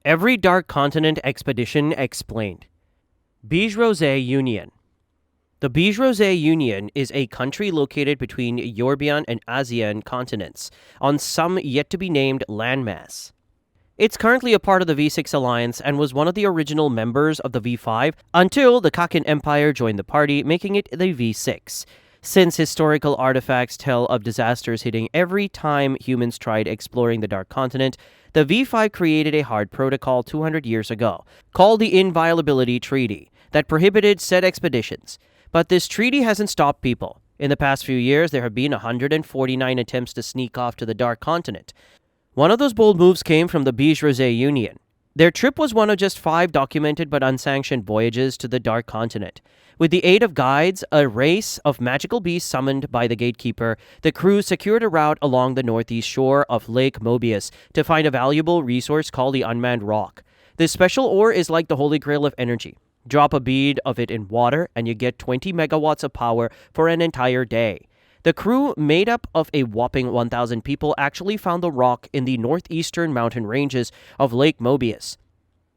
Every Dark Continent expedition explained. Begerosse Union. The Begerosse Union is a country located between European and Asian continents on some yet-to-be-named landmass. It's currently a part of the V6 Alliance and was one of the original members of the V5 until the Kakin Empire joined the party, making it the V6. Since historical artifacts tell of disasters hitting every time humans tried exploring the Dark Continent, the V5 created a hard protocol 200 years ago, called the Inviolability Treaty, that prohibited said expeditions. But this treaty hasn't stopped people. In the past few years, there have been 149 attempts to sneak off to the Dark Continent. One of those bold moves came from the Begerosse Union. Their trip was one of just 5 documented but unsanctioned voyages to the Dark Continent. With the aid of guides, a race of magical beasts summoned by the gatekeeper, the crew secured a route along the northeast shore of Lake Mobius to find a valuable resource called the Unmanned Rock. This special ore is like the holy grail of energy. Drop a bead of it in water and you get 20 megawatts of power for an entire day. The crew, made up of a whopping 1,000 people, actually found the rock in the northeastern mountain ranges of Lake Mobius.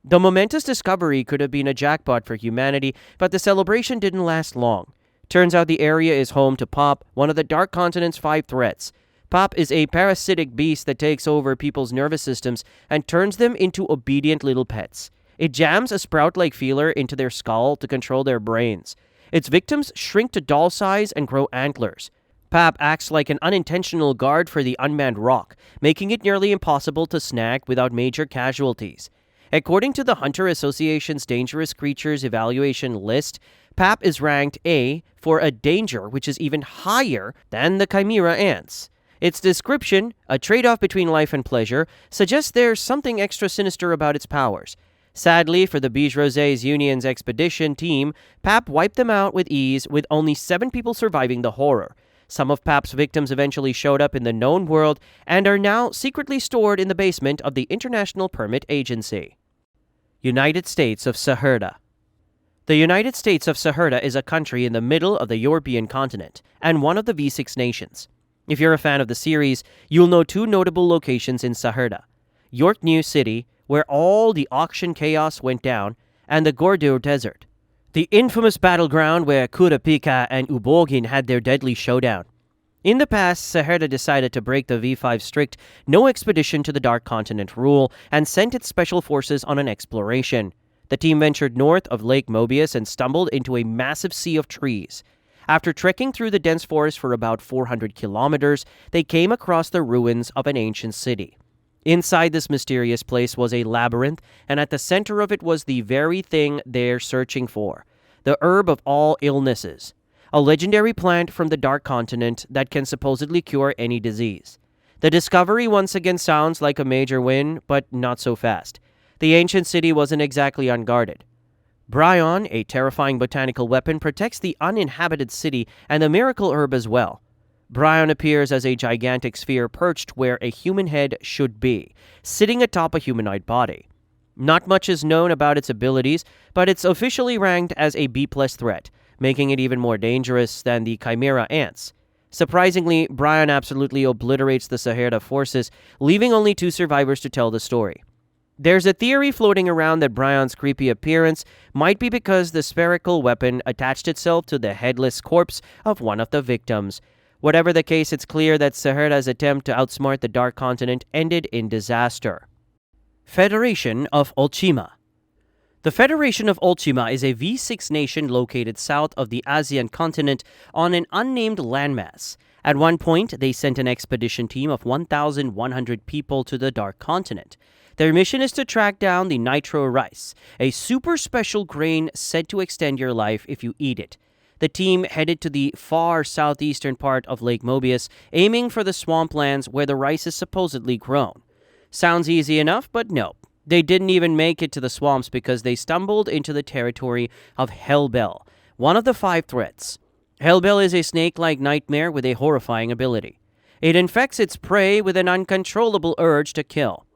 The momentous discovery could have been a jackpot for humanity, but the celebration didn't last long. Turns out the area is home to Pop, one of the Dark Continent's 5 threats. Pop is a parasitic beast that takes over people's nervous systems and turns them into obedient little pets. It jams a sprout-like feeler into their skull to control their brains. Its victims shrink to doll size and grow antlers. Pap acts like an unintentional guard for the Unmanned Rock, making it nearly impossible to snag without major casualties. According to the Hunter Association's Dangerous Creatures Evaluation list, Pap is ranked A for a danger which is even higher than the Chimera ants. Its description, a trade-off between life and pleasure, suggests there's something extra sinister about its powers. Sadly for the Begerosse Union's expedition team, Pap wiped them out with ease, with only 7 people surviving the horror. Some of Pap's victims eventually showed up in the known world and are now secretly stored in the basement of the International Permit Agency. United States of Saherta. The United States of Saherta is a country in the middle of the European continent and one of the V6 nations. If you're a fan of the series, you'll know 2 notable locations in Saherta: York New City, where all the auction chaos went down, and the Gordur Desert, the infamous battleground where Kurapika and Ubogin had their deadly showdown. In the past, Saherta decided to break the V5's strict no expedition to the Dark Continent rule and sent its special forces on an exploration. The team ventured north of Lake Mobius and stumbled into a massive sea of trees. After trekking through the dense forest for about 400 kilometers, they came across the ruins of an ancient city. Inside this mysterious place was a labyrinth, and at the center of it was the very thing they're searching for: the herb of all illnesses, a legendary plant from the Dark Continent that can supposedly cure any disease. The discovery once again sounds like a major win, but not so fast. The ancient city wasn't exactly unguarded. Brion, a terrifying botanical weapon, protects the uninhabited city and the miracle herb as well. Brion appears as a gigantic sphere perched where a human head should be, sitting atop a humanoid body. Not much is known about its abilities, but it's officially ranked as a B+ threat, making it even more dangerous than the Chimera ants. Surprisingly, Brion absolutely obliterates the Saherta forces, leaving only 2 survivors to tell the story. There's a theory floating around that Brion's creepy appearance might be because the spherical weapon attached itself to the headless corpse of one of the victims. Whatever the case, it's clear that Saherta's attempt to outsmart the Dark Continent ended in disaster. Federation of Ochima. The Federation of Ochima is a V6 nation located south of the Asian continent on an unnamed landmass. At one point, they sent an expedition team of 1,100 people to the Dark Continent. Their mission is to track down the Nitro Rice, a super special grain said to extend your life if you eat it. The team headed to the far southeastern part of Lake Mobius, aiming for the swamplands where the rice is supposedly grown. Sounds easy enough, but no. They didn't even make it to the swamps because they stumbled into the territory of Hellbell, one of the 5 threats. Hellbell is a snake-like nightmare with a horrifying ability. It infects its prey with an uncontrollable urge to kill.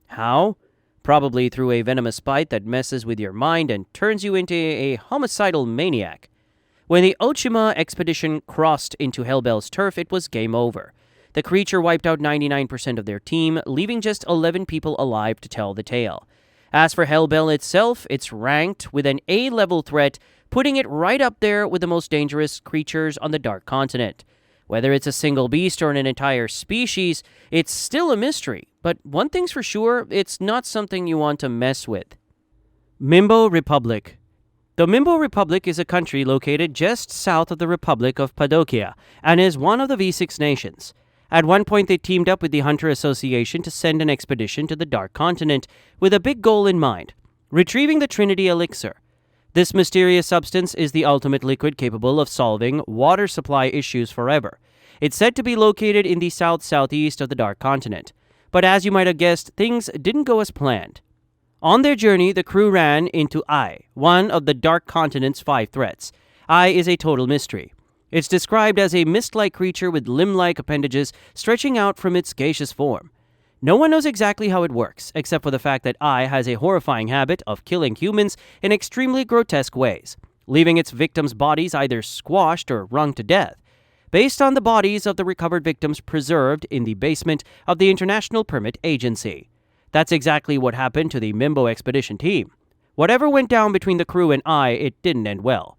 How? Probably through a venomous bite that messes with your mind and turns you into a homicidal maniac. When the Ochima expedition crossed into Hellbell's turf, it was game over. The creature wiped out 99% of their team, leaving just 11 people alive to tell the tale. As for Hellbell itself, it's ranked with an A-level threat, putting it right up there with the most dangerous creatures on the Dark Continent. Whether it's a single beast or an entire species, it's still a mystery, but one thing's for sure, it's not something you want to mess with. Mimbo Republic. The Mimbo Republic is a country located just south of the Republic of Padokia and is one of the V6 nations. At one point, they teamed up with the Hunter Association to send an expedition to the Dark Continent with a big goal in mind: retrieving the Trinity Elixir. This mysterious substance is the ultimate liquid capable of solving water supply issues forever. It's said to be located in the south-southeast of the Dark Continent. But as you might have guessed, things didn't go as planned. On their journey, the crew ran into Ai, one of the Dark Continent's 5 threats. Ai is a total mystery. It's described as a mist-like creature with limb-like appendages stretching out from its gaseous form. No one knows exactly how it works, except for the fact that Ai has a horrifying habit of killing humans in extremely grotesque ways, leaving its victims' bodies either squashed or wrung to death, based on the bodies of the recovered victims preserved in the basement of the International Permit Agency. That's exactly what happened to the Mimbo expedition team. Whatever went down between the crew and Ai, it didn't end well.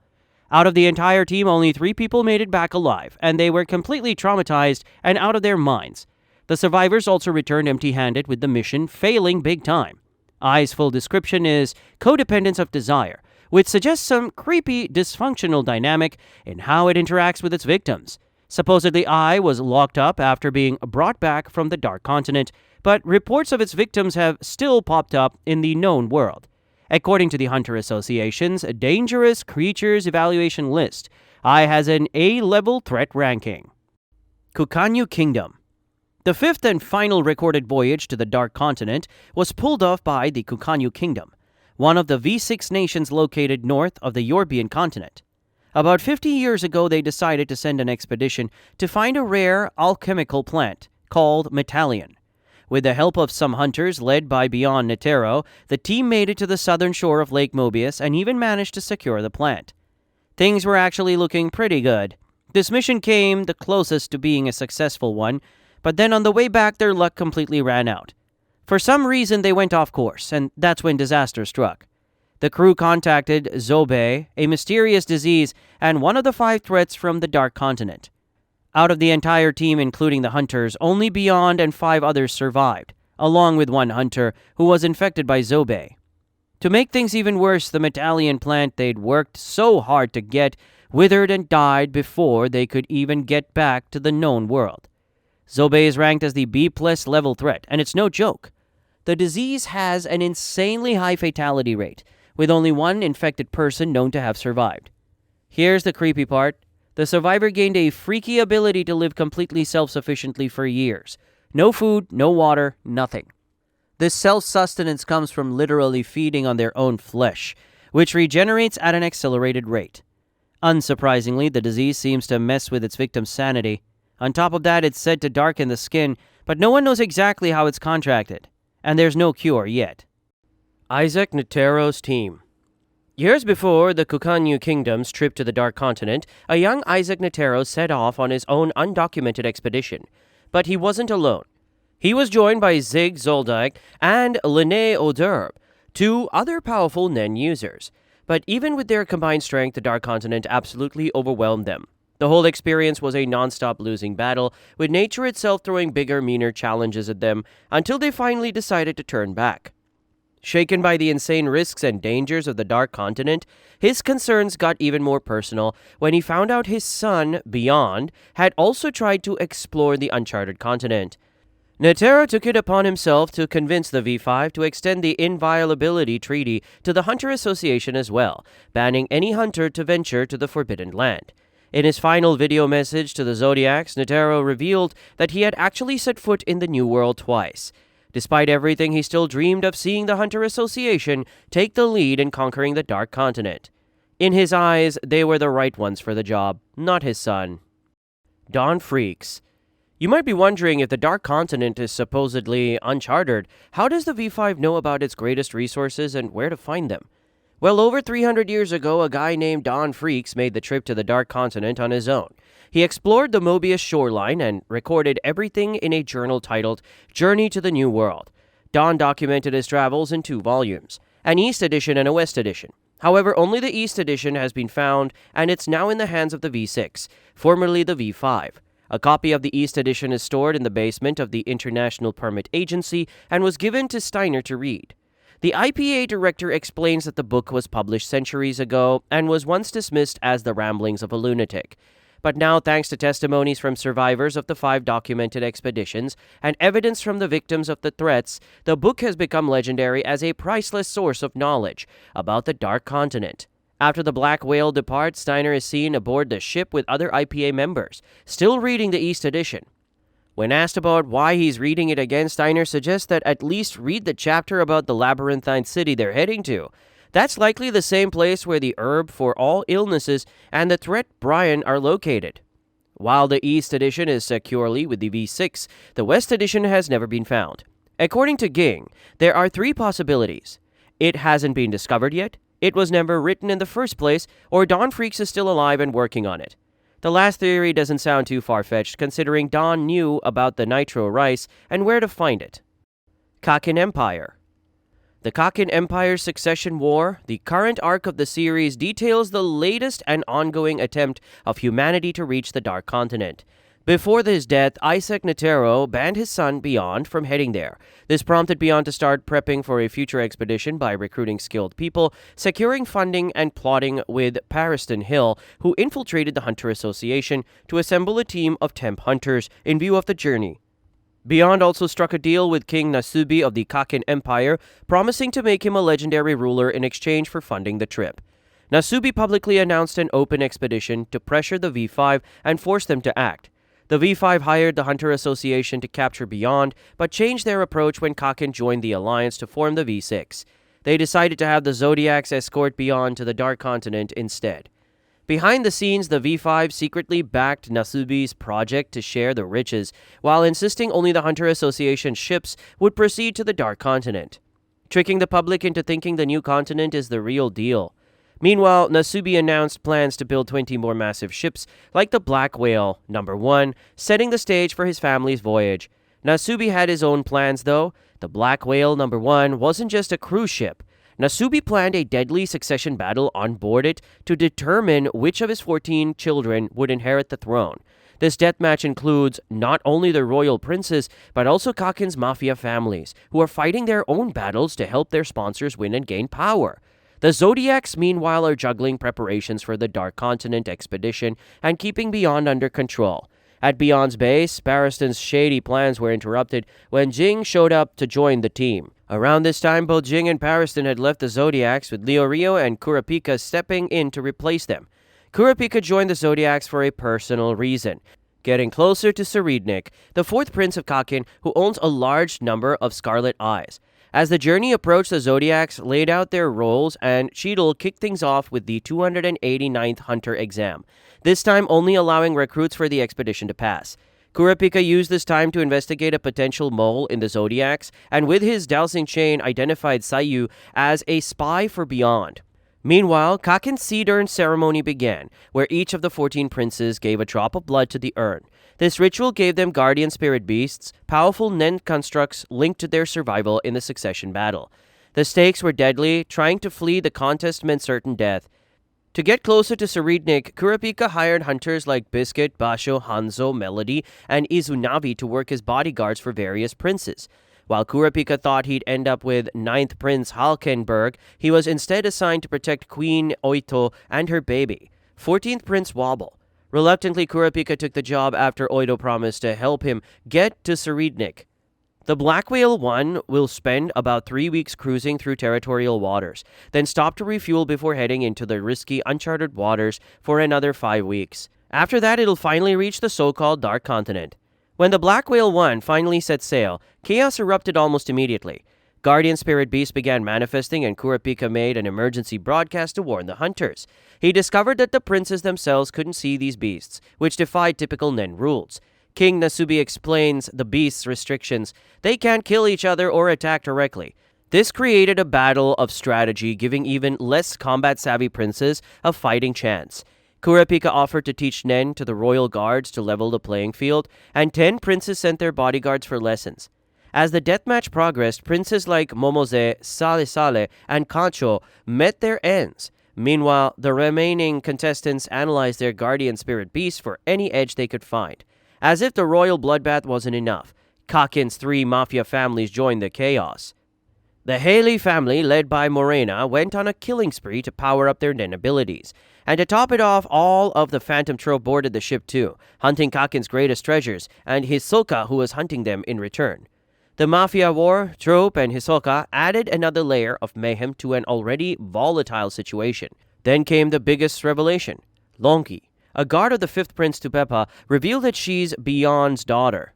Out of the entire team, only 3 people made it back alive, and they were completely traumatized and out of their minds. The survivors also returned empty-handed, with the mission failing big time. Ai's full description is codependence of desire, which suggests some creepy, dysfunctional dynamic in how it interacts with its victims. Supposedly, Ai was locked up after being brought back from the Dark Continent, but reports of its victims have still popped up in the known world. According to the Hunter Association's Dangerous Creatures Evaluation List, Ai has an A-level threat ranking. Kukanyu Kingdom. The 5th and final recorded voyage to the Dark Continent was pulled off by the Kukanyu Kingdom, one of the V6 nations located north of the European continent. About 50 years ago, they decided to send an expedition to find a rare alchemical plant called Metallion. With the help of some hunters led by Brion Netero, the team made it to the southern shore of Lake Mobius and even managed to secure the plant. Things were actually looking pretty good. This mission came the closest to being a successful one, but then on the way back, their luck completely ran out. For some reason, they went off course, and that's when disaster struck. The crew contacted Zobae, a mysterious disease, and one of the 5 threats from the Dark Continent. Out of the entire team, including the hunters, only Beyond and 5 others survived, along with 1 hunter who was infected by Zobae. To make things even worse, the Metallion plant they'd worked so hard to get withered and died before they could even get back to the known world. Zobae is ranked as the B+ level threat, and it's no joke. The disease has an insanely high fatality rate, with only 1 infected person known to have survived. Here's the creepy part. The survivor gained a freaky ability to live completely self-sufficiently for years. No food, no water, nothing. This self-sustenance comes from literally feeding on their own flesh, which regenerates at an accelerated rate. Unsurprisingly, the disease seems to mess with its victim's sanity. On top of that, it's said to darken the skin, but no one knows exactly how it's contracted, and there's no cure yet. Isaac Netero's team. Years before the Kukanyu Kingdom's trip to the Dark Continent, a young Isaac Netero set off on his own undocumented expedition. But he wasn't alone. He was joined by Zig Zoldike and Linné O'Derb, 2 other powerful Nen users. But even with their combined strength, the Dark Continent absolutely overwhelmed them. The whole experience was a non-stop losing battle, with nature itself throwing bigger, meaner challenges at them, until they finally decided to turn back. Shaken by the insane risks and dangers of the Dark Continent, his concerns got even more personal when he found out his son, Beyond, had also tried to explore the uncharted continent. Netero took it upon himself to convince the V5 to extend the Inviolability Treaty to the Hunter Association as well, banning any hunter to venture to the Forbidden Land. In his final video message to the Zodiacs, Netero revealed that he had actually set foot in the New World twice. Despite everything, he still dreamed of seeing the Hunter Association take the lead in conquering the Dark Continent. In his eyes, they were the right ones for the job, not his son. Don Freecss. You might be wondering, if the Dark Continent is supposedly uncharted, how does the V5 know about its greatest resources and where to find them? Well, over 300 years ago, a guy named Don Freecss made the trip to the Dark Continent on his own. He explored the Mobius shoreline and recorded everything in a journal titled Journey to the New World. Don documented his travels in 2 volumes, an East Edition and a West Edition. However, only the East Edition has been found, and it's now in the hands of the V6, formerly the V5. A copy of the East Edition is stored in the basement of the International Permit Agency and was given to Steiner to read. The IPA director explains that the book was published centuries ago and was once dismissed as the ramblings of a lunatic. But now, thanks to testimonies from survivors of the 5 documented expeditions and evidence from the victims of the threats, the book has become legendary as a priceless source of knowledge about the Dark Continent. After the Black Whale departs, Steiner is seen aboard the ship with other IPA members, still reading the East Edition. When asked about why he's reading it again, Steiner suggests that at least read the chapter about the labyrinthine city they're heading to. That's likely the same place where the herb for all illnesses and the threat Brion are located. While the East Edition is securely with the V6, the West Edition has never been found. According to Ging, there are 3 possibilities. It hasn't been discovered yet, it was never written in the first place, or Don Freecss is still alive and working on it. The last theory doesn't sound too far-fetched, considering Don knew about the Nitro Rice and where to find it. Kakin Empire. The Kakin Empire's succession war, the current arc of the series, details the latest and ongoing attempt of humanity to reach the Dark Continent. Before his death, Isaac Netero banned his son, Brion, from heading there. This prompted Brion to start prepping for a future expedition by recruiting skilled people, securing funding, and plotting with Pariston Hill, who infiltrated the Hunter Association, to assemble a team of temp hunters in view of the journey. Brion also struck a deal with King Nasubi of the Kakin Empire, promising to make him a legendary ruler in exchange for funding the trip. Nasubi publicly announced an open expedition to pressure the V5 and force them to act. The V5 hired the Hunter Association to capture Brion, but changed their approach when Kakin joined the alliance to form the V6. They decided to have the Zodiacs escort Brion to the Dark Continent instead. Behind the scenes, the V5 secretly backed Nasubi's project to share the riches, while insisting only the Hunter Association ships would proceed to the Dark Continent, tricking the public into thinking the new continent is the real deal. Meanwhile, Nasubi announced plans to build 20 more massive ships like the Black Whale, number 1, setting the stage for his family's voyage. Nasubi had his own plans, though. The Black Whale, number 1, wasn't just a cruise ship. Nasubi planned a deadly succession battle on board it to determine which of his 14 children would inherit the throne. This deathmatch includes not only the royal princes, but also Kakin's mafia families, who are fighting their own battles to help their sponsors win and gain power. The Zodiacs, meanwhile, are juggling preparations for the Dark Continent expedition and keeping Brion under control. At Brion's base, Pariston's shady plans were interrupted when Jing showed up to join the team. Around this time, both Jing and Pariston had left the Zodiacs, with Leorio and Kurapika stepping in to replace them. Kurapika joined the Zodiacs for a personal reason, getting closer to Serednik, the 4th prince of Kakin, who owns a large number of scarlet eyes. As the journey approached, the Zodiacs laid out their roles, and Cheadle kicked things off with the 289th Hunter exam, this time only allowing recruits for the expedition to pass. Kurapika used this time to investigate a potential mole in the Zodiacs, and with his dowsing chain identified Sayu as a spy for Beyond. Meanwhile, Kakin's seed urn ceremony began, where each of the 14 princes gave a drop of blood to the urn. This ritual gave them guardian spirit beasts, powerful Nen constructs linked to their survival in the succession battle. The stakes were deadly. Trying to flee the contest meant certain death. To get closer to Serednik, Kurapika hired hunters like Biscuit, Basho, Hanzo, Melody, and Izunavi to work as bodyguards for various princes. While Kurapika thought he'd end up with 9th Prince Halkenberg, he was instead assigned to protect Queen Oito and her baby, 14th Prince Wobble. Reluctantly, Kurapika took the job after Oito promised to help him get to Serednik. The Black Whale 1 will spend about 3 weeks cruising through territorial waters, then stop to refuel before heading into the risky uncharted waters for another 5 weeks. After that, it'll finally reach the so-called Dark Continent. When the Black Whale 1 finally set sail, chaos erupted almost immediately. Guardian Spirit Beasts began manifesting, and Kurapika made an emergency broadcast to warn the hunters. He discovered that the princes themselves couldn't see these beasts, which defied typical Nen rules. King Nasubi explains the beasts' restrictions. They can't kill each other or attack directly. This created a battle of strategy, giving even less combat-savvy princes a fighting chance. Kurapika offered to teach Nen to the royal guards to level the playing field, and 10 princes sent their bodyguards for lessons. As the deathmatch progressed, princes like Momose, Sale Sale, and Kancho met their ends. Meanwhile, the remaining contestants analyzed their guardian spirit beasts for any edge they could find. As if the royal bloodbath wasn't enough, Kakin's 3 mafia families joined the chaos. The Haley family, led by Morena, went on a killing spree to power up their nin abilities. And to top it off, all of the Phantom Trope boarded the ship too, hunting Kakin's greatest treasures, and Hisoka, who was hunting them in return. The Mafia War, Trope, and Hisoka added another layer of mayhem to an already volatile situation. Then came the biggest revelation. Longi, a guard of the 5th Prince Tupepa, revealed that she's Bion's daughter.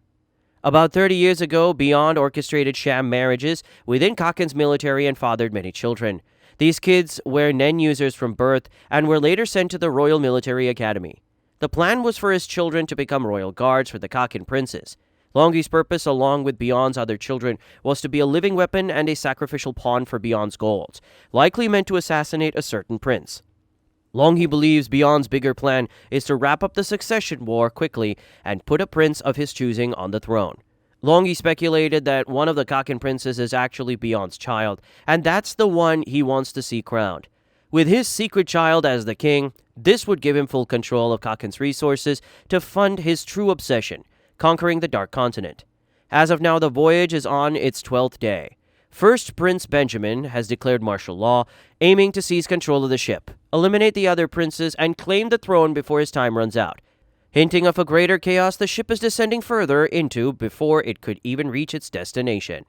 About 30 years ago, Bion orchestrated sham marriages within Kakin's military and fathered many children. These kids were Nen users from birth and were later sent to the Royal Military Academy. The plan was for his children to become royal guards for the Kakin princes. Longi's purpose, along with Bion's other children, was to be a living weapon and a sacrificial pawn for Bion's goals, likely meant to assassinate a certain prince. Longi believes Bion's bigger plan is to wrap up the succession war quickly and put a prince of his choosing on the throne. Longi speculated that one of the Kakin princes is actually Bion's child, and that's the one he wants to see crowned. With his secret child as the king, this would give him full control of Kakin's resources to fund his true obsession, conquering the Dark Continent. As of now, the voyage is on its 12th day. First Prince Benjamin has declared martial law, aiming to seize control of the ship, eliminate the other princes, and claim the throne before his time runs out. Hinting of a greater chaos the ship is descending further into before it could even reach its destination.